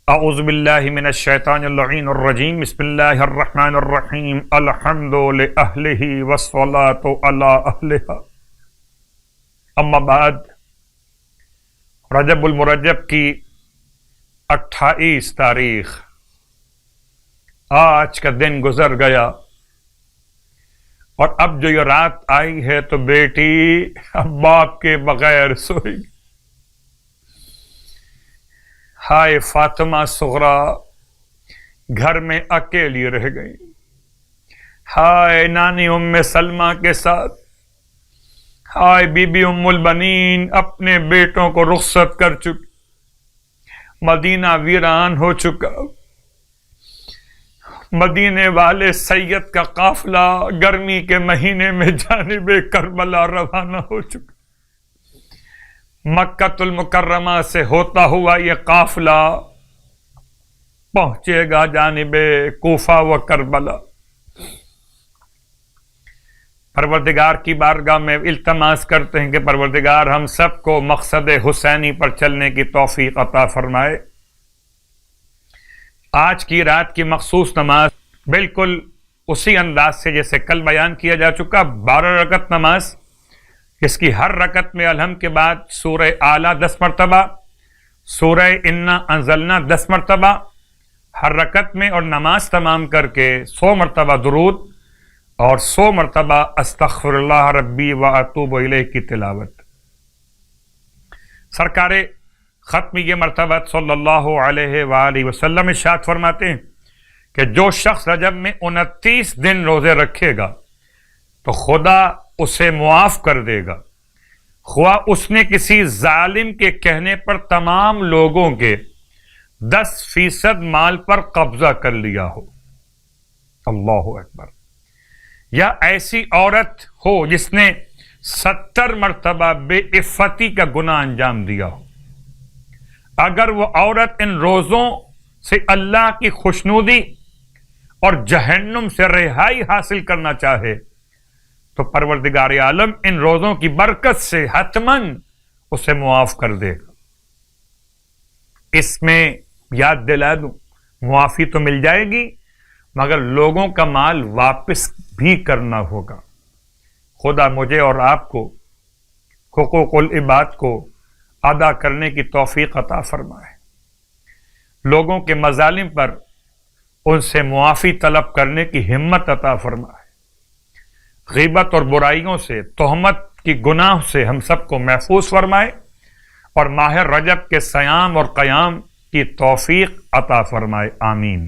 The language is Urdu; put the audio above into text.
اعوذ باللہ من الشیطان اللعین الرجیم بسم اللہ الرحمن الرحیم الحمد لأہلہ والصلاة علی اہلہا اما بعد رجب المرجب کی 28 تاریخ آج کا دن گزر گیا اور اب جو یہ رات آئی ہے تو بیٹی اب باپ کے بغیر سوئی گی۔ ہائے فاطمہ صغرا گھر میں اکیلی رہ گئی، ہائے نانی ام سلمہ کے ساتھ، ہائے بی بی ام البنین اپنے بیٹوں کو رخصت کر چکی، مدینہ ویران ہو چکا، مدینے والے سید کا قافلہ گرمی کے مہینے میں جانب کربلا روانہ ہو چکا، مکہ المکرمہ سے ہوتا ہوا یہ قافلہ پہنچے گا جانب کوفہ و کربلا۔ پروردگار کی بارگاہ میں التماس کرتے ہیں کہ پروردگار ہم سب کو مقصد حسینی پر چلنے کی توفیق عطا فرمائے۔ آج کی رات کی مخصوص نماز بالکل اسی انداز سے جیسے کل بیان کیا جا چکا، 12 رکعت نماز، اس کی ہر رکعت میں الحمد کے بعد سورہ اعلیٰ 10 مرتبہ، سورہ انا انزلنا 10 مرتبہ ہر رکعت میں، اور نماز تمام کر کے 100 مرتبہ درود اور 100 مرتبہ استغفر اللہ ربی و اتوب الیہ کی تلاوت۔ سرکار ختمیہ مرتبہ صلی اللہ علیہ وآلہ وسلم ارشاد فرماتے ہیں کہ جو شخص رجب میں 29 دن روزے رکھے گا تو خدا اسے معاف کر دے گا، خواہ اس نے کسی ظالم کے کہنے پر تمام لوگوں کے 10% مال پر قبضہ کر لیا ہو، اللہ اکبر، یا ایسی عورت ہو جس نے 70 مرتبہ بے عفتی کا گناہ انجام دیا ہو، اگر وہ عورت ان روزوں سے اللہ کی خوشنودی اور جہنم سے رہائی حاصل کرنا چاہے تو پروردگار عالم ان روزوں کی برکت سے حتماً اسے معاف کر دے گا۔ اس میں یاد دلا دوں، معافی تو مل جائے گی مگر لوگوں کا مال واپس بھی کرنا ہوگا۔ خدا مجھے اور آپ کو حقوق العباد کو ادا کرنے کی توفیق عطا فرمائے، لوگوں کے مظالم پر ان سے معافی طلب کرنے کی ہمت عطا فرمائے، غیبت اور برائیوں سے، تہمت کی گناہ سے ہم سب کو محفوظ فرمائے، اور ماہ رجب کے صیام اور قیام کی توفیق عطا فرمائے، آمین۔